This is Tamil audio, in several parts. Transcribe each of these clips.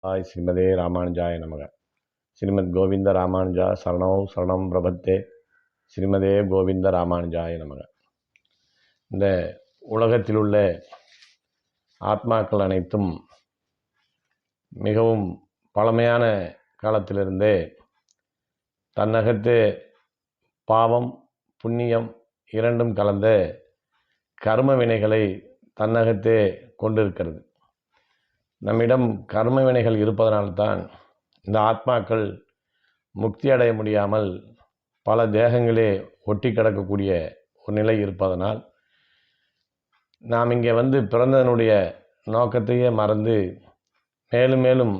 ஸ்ரீமதே ராமானுஜாய நமக. ஸ்ரீமத் கோவிந்த ராமானுஜா சரணோ சரணம் பிரபத்தே. ஸ்ரீமதே கோவிந்த ராமானுஜாய நமக. இந்த உலகத்தில் உள்ள ஆத்மாக்கள் அனைத்தும் மிகவும் பழமையான காலத்திலிருந்தே தன்னகத்தே பாவம் புண்ணியம் இரண்டும் கலந்த கர்ம வினைகளை தன்னகத்தே கொண்டிருக்கிறது. நம்மிடம் கர்ம வினைகள் இருப்பதனால்தான் இந்த ஆத்மாக்கள் முக்தி அடைய முடியாமல் பல தேகங்களே ஒட்டி கிடக்கக்கூடிய ஒரு நிலை இருப்பதனால் நாம் இங்கே பிறந்ததனுடைய நோக்கத்தையே மறந்து மேலும் மேலும்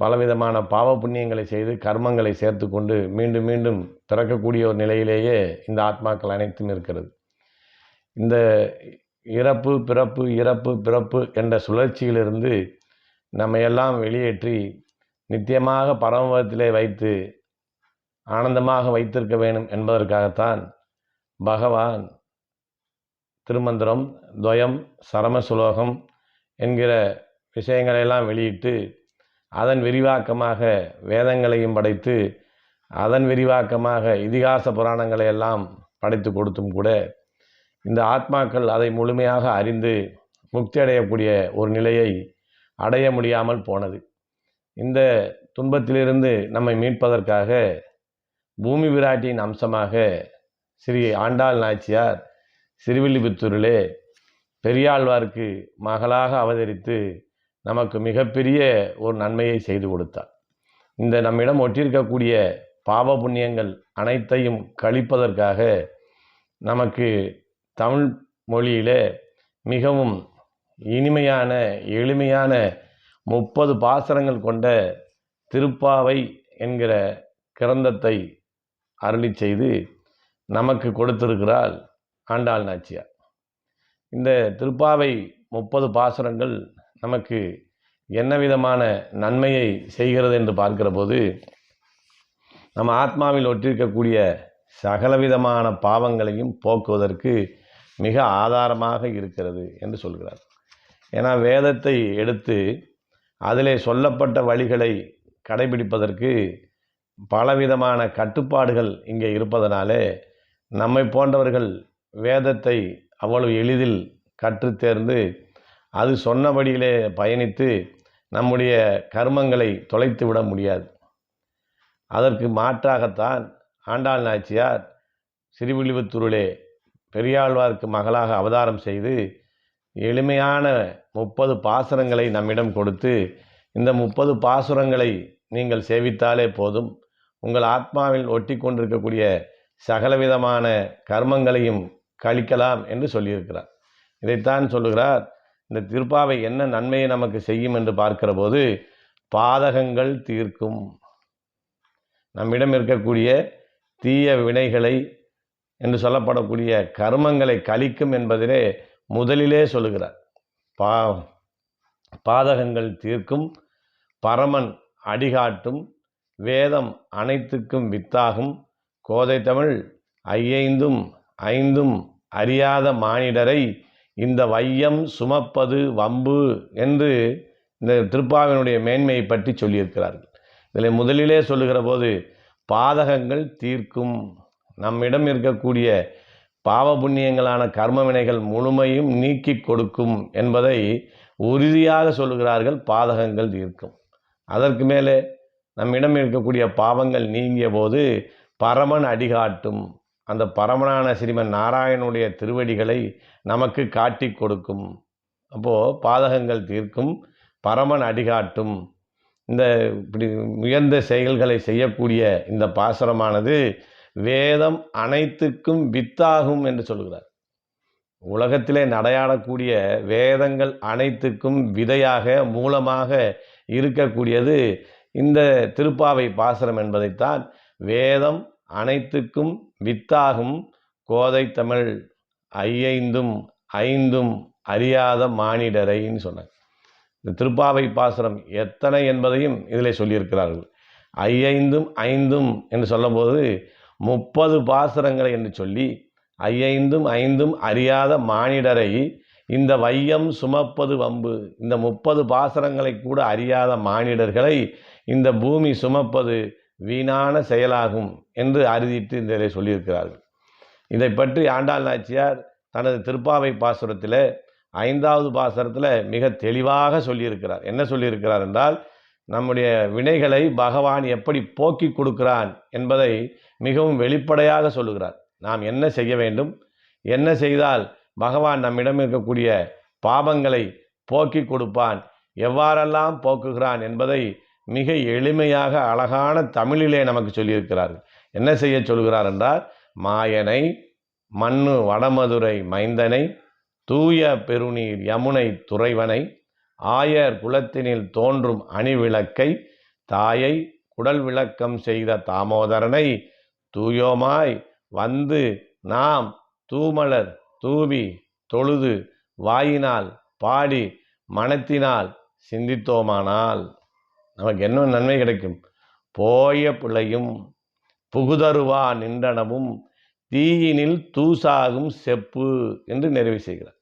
பலவிதமான பாவ புண்ணியங்களை செய்து கர்மங்களை சேர்த்து கொண்டு மீண்டும் மீண்டும் பிறக்கக்கூடிய ஒரு நிலையிலேயே இந்த ஆத்மாக்கள் அனைத்தும் இருக்கிறது. இந்த இறப்பு பிறப்பு இறப்பு பிறப்பு என்ற சுழற்சியிலிருந்து நம்மையெல்லாம் வெளியேற்றி நித்தியமாக பரமபதத்திலே வைத்து ஆனந்தமாக வைத்திருக்க வேண்டும் என்பதற்காகத்தான் பகவான் திருமந்திரம் துவயம் சரம சுலோகம் என்கிற விஷயங்களையெல்லாம் வெளியிட்டு அதன் விரிவாக்கமாக வேதங்களையும் படைத்து அதன் விரிவாக்கமாக இதிகாச புராணங்களை எல்லாம் படைத்து கொடுத்தும் கூட இந்த ஆத்மாக்கள் அதை முழுமையாக அறிந்து முக்தி அடையக்கூடிய ஒரு நிலையை அடைய முடியாமல் போனது. இந்த துன்பத்திலிருந்து நம்மை மீட்பதற்காக பூமி விராட்டியின் அம்சமாக ஸ்ரீ ஆண்டாள் நாச்சியார் சிறுவில்லிபுத்தூரிலே பெரியாழ்வாருக்கு மகளாக அவதரித்து நமக்கு மிகப்பெரிய ஒரு நன்மையை செய்து கொடுத்தார். இந்த நம்மிடம் ஒட்டியிருக்கக்கூடிய பாவ புண்ணியங்கள் அனைத்தையும் கழிப்பதற்காக நமக்கு தமிழ் மொழியிலே மிகவும் இனிமையான எளிமையான 30 பாசுரங்கள் கொண்ட திருப்பாவை என்கிற கிரந்தத்தை அருளி செய்து நமக்கு கொடுத்திருக்கிறாள் ஆண்டாள் நாச்சியார். இந்த திருப்பாவை 30 பாசுரங்கள் நமக்கு என்ன விதமான நன்மையை செய்கிறது என்று பார்க்கிற போது நம்ம ஆத்மாவில் ஒற்றிருக்கக்கூடிய சகலவிதமான பாவங்களையும் போக்குவதற்கு மிக ஆதாரமாக இருக்கிறது என்று சொல்கிறார். ஏன்னா வேதத்தை எடுத்து அதிலே சொல்லப்பட்ட வழிகளை கடைபிடிப்பதற்கு பலவிதமான கட்டுப்பாடுகள் இங்கே இருப்பதனாலே நம்மை போன்றவர்கள் வேதத்தை அவ்வளவு எளிதில் கற்றுத்தேர்ந்து அது சொன்னபடியிலே பயணித்து நம்முடைய கர்மங்களை தொலைத்து விட முடியாது. அதற்கு மாற்றாகத்தான் ஆண்டாள் நாச்சியார் சிறுவில்லிபுத்தூரிலே பெரியாழ்வாருக்கு மகளாக அவதாரம் செய்து எளிமையான 30 பாசுரங்களை நம்மிடம் கொடுத்து இந்த 30 பாசுரங்களை நீங்கள் சேவித்தாலே போதும் உங்கள் ஆத்மாவில் ஒட்டி கொண்டிருக்கக்கூடிய சகலவிதமான கர்மங்களையும் கழிக்கலாம் என்று சொல்லியிருக்கிறார். இதைத்தான் சொல்லுகிறார். இந்த திருப்பாவை என்ன நன்மையை நமக்கு செய்யும் என்று பார்க்கிற போது பாதகங்கள் தீர்க்கும், நம்மிடம் இருக்கக்கூடிய தீய வினைகளை என்று சொல்லப்படக்கூடிய கர்மங்களை கழிக்கும் என்பதிலே முதலிலே சொல்லுகிறார். பாதகங்கள் தீர்க்கும், பரமன் அடிகாட்டும், வேதம் அனைத்துக்கும் வித்தாகும், கோதை தமிழ் ஐயைந்தும் ஐந்தும் அறியாத மானிடரை இந்த வையம் சுமப்பது வம்பு என்று இந்த திருப்பாவினுடைய மேன்மையை பற்றி சொல்லியிருக்கிறார்கள். இதில் முதலிலே சொல்லுகிற போது பாதகங்கள் தீர்க்கும், நம்மிடம் இருக்கக்கூடிய பாவ புண்ணியங்களான கர்ம வினைகள் முழுமையும் நீக்கி கொடுக்கும் என்பதை உறுதியாக சொல்லுகிறார்கள். பாதகங்கள் தீர்க்கும். அதற்கு மேலே நம்மிடம் இருக்கக்கூடிய பாவங்கள் நீங்கிய போது பரமன் அடிகாட்டும், அந்த பரமனான ஸ்ரீமன் நாராயணனுடைய திருவடிகளை நமக்கு காட்டி கொடுக்கும். அப்போது பாதகங்கள் தீர்க்கும், பரமன் அடிகாட்டும். இந்த இப்படி உயர்ந்த செயல்களை செய்யக்கூடிய இந்த பாசுரமானது வேதம் அனைத்துக்கும் வித்தாகும் என்று சொல்கிறார். உலகத்திலே நடையாடக்கூடிய வேதங்கள் அனைத்துக்கும் விதையாக மூலமாக இருக்கக்கூடியது இந்த திருப்பாவை பாசுரம் என்பதைத்தான் வேதம் அனைத்துக்கும் வித்தாகும், கோதை தமிழ் ஐயைந்தும் ஐந்தும் அறியாத மானிடரைன்னு சொன்னார். இந்த திருப்பாவை பாசுரம் எத்தனை என்பதையும் இதில் சொல்லியிருக்கிறார்கள். ஐயைந்தும் ஐந்தும் என்று சொல்லும்போது 30 பாசுரங்களை என்று சொல்லி ஐயைந்தும் ஐந்தும் அறியாத மானிடரை இந்த வையம் சுமப்பது வம்பு. இந்த 30 பாசரங்களை கூட அறியாத மானிடர்களை இந்த பூமி சுமப்பது வீணான செயலாகும் என்று அறுதிட்டு இந்த சொல்லியிருக்கிறார்கள். இதை பற்றி ஆண்டாள் நாச்சியார் தனது திருப்பாவை பாசுரத்தில் 5வது பாசுரத்தில் மிக தெளிவாக சொல்லியிருக்கிறார். என்ன சொல்லியிருக்கிறார் என்றால், நம்முடைய வினைகளை பகவான் எப்படி போக்கி கொடுக்கிறான் என்பதை மிகவும் வெளிப்படையாக சொல்லுகிறார். நாம் என்ன செய்ய வேண்டும், என்ன செய்தால் பகவான் நம்மிடம் இருக்கக்கூடிய பாவங்களை போக்கி கொடுப்பான், எவ்வாறெல்லாம் போக்குகிறான் என்பதை மிக எளிமையாக அழகான தமிழிலே நமக்கு சொல்லியிருக்கிறார். என்ன செய்ய சொல்கிறார் என்றால், மாயனை மண்ணு வடமதுரை மைந்தனை தூய பெருநீர் யமுனை துறைவனை ஆயர் குலத்தினில் தோன்றும் அணிவிளக்கை தாயை குடல் விளக்கம் செய்த தாமோதரனை தூயோமாய் வந்து நாம் தூமலர் தூவி தொழுது வாயினால் பாடி மனத்தினால் சிந்தித்தோமானால் நமக்கு என்ன நன்மை கிடைக்கும்? போய பிழையும் புகுதருவா நின்றனவும் தீயினில் தூசாகும் செப்பு என்று நிறைவு செய்கிறார்.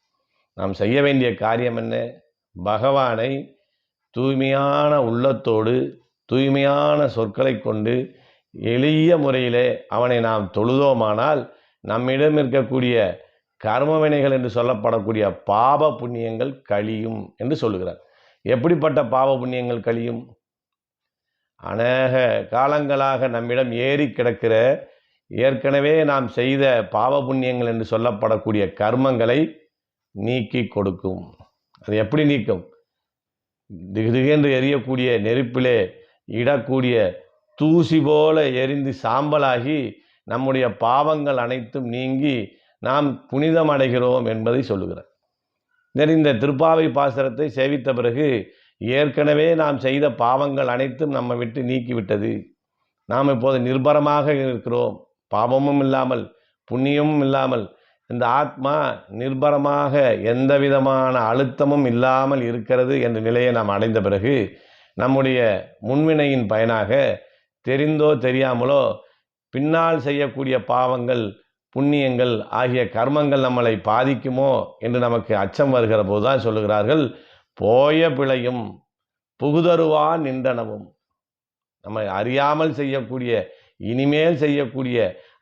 நாம் செய்ய வேண்டிய காரியம் என்ன? பகவானை தூய்மையான உள்ளத்தோடு தூய்மையான சொற்களை கொண்டு எளிய முறையிலே அவனை நாம் தொழுதோமானால் நம்மிடம் இருக்கக்கூடிய கர்மவினைகள் என்று சொல்லப்படக்கூடிய பாப புண்ணியங்கள் கழியும் என்று சொல்லுகிறார். எப்படிப்பட்ட பாவ புண்ணியங்கள் கழியும்? அநேக காலங்களாக நம்மிடம் ஏறி கிடக்கிற ஏற்கனவே நாம் செய்த பாவ புண்ணியங்கள் என்று சொல்லப்படக்கூடிய கர்மங்களை நீக்கி கொடுக்கும். அது எப்படி நீக்கும்? திகென்று எரியக்கூடிய நெருப்பிலே இடக்கூடிய தூசி போல எரிந்து சாம்பலாகி நம்முடைய பாவங்கள் அனைத்தும் நீங்கி நாம் புனிதம் அடைகிறோம் என்பதை சொல்லுகிறார். இந்த திருப்பாவை பாசுரத்தை சேவித்த பிறகு ஏற்கனவே நாம் செய்த பாவங்கள் அனைத்தும் நம்ம விட்டு நீக்கிவிட்டது. நாம் இப்போது நிர்பரமாக இருக்கிறோம். பாவமும் இல்லாமல் புண்ணியமும் இல்லாமல் இந்த ஆத்மா நிர்பரமாக எந்த விதமான அழுத்தமும் இல்லாமல் இருக்கிறது என்ற நிலையை நாம் அடைந்த பிறகு நம்முடைய முன்வினையின் பயனாக தெரிந்தோ தெரியாமலோ பின்னால் செய்யக்கூடிய பாவங்கள் புண்ணியங்கள் ஆகிய கர்மங்கள் நம்மளை பாதிக்குமோ என்று நமக்கு அச்சம் வருகிற போது தான் சொல்லுகிறார்கள், போய பிழையும் புகுதருவா நின்றனவும். நம்ம அறியாமல் செய்யக்கூடிய இனிமேல் செய்யக்கூடிய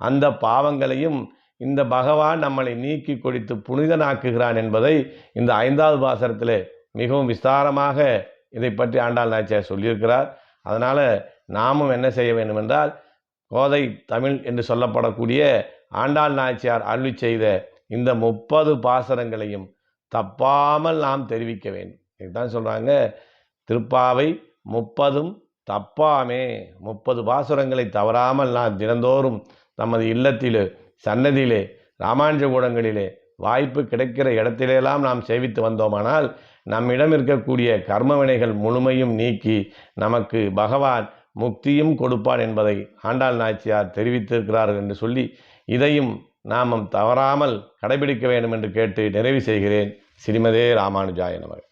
அந்த பாவங்களையும் இந்த பகவான் நம்மளை நீக்கி கொடுத்து புனிதனாக்குகிறான் என்பதை இந்த 5வது பாசுரத்தில் மிகவும் விஸ்தாரமாக இதை பற்றி ஆண்டாள் நாச்சியார் சொல்லியிருக்கிறார். அதனால் நாமும் என்ன செய்ய வேண்டும் என்றால், கோதை தமிழ் என்று சொல்லப்படக்கூடிய ஆண்டாள் நாச்சியார் அருளி செய்த இந்த 30 பாசுரங்களையும் தப்பாமல் நாம் தெரிவிக்க வேண்டும். இதுதான் சொல்கிறாங்க, திருப்பாவை 30ம் தப்பாமே. 30 பாசுரங்களை தவறாமல் நாம் தினந்தோறும் நமது இல்லத்திலே சன்னதியிலே ராமானுஜ கூடங்களிலே வாய்ப்பு கிடைக்கிற இடத்திலெல்லாம் நாம் சேவித்து வந்தோமானால் நம்மிடம் இருக்கக்கூடிய கர்மவினைகள் முழுமையும் நீக்கி நமக்கு பகவான் முக்தியும் கொடுப்பான் என்பதை ஆண்டாள் நாச்சியார் தெரிவித்திருக்கிறார்கள் என்று சொல்லி இதையும் நாம் தவறாமல் கடைபிடிக்க வேண்டும் என்று கேட்டு நிறைவு செய்கிறேன். ஸ்ரீமதே ராமானுஜாய நமக.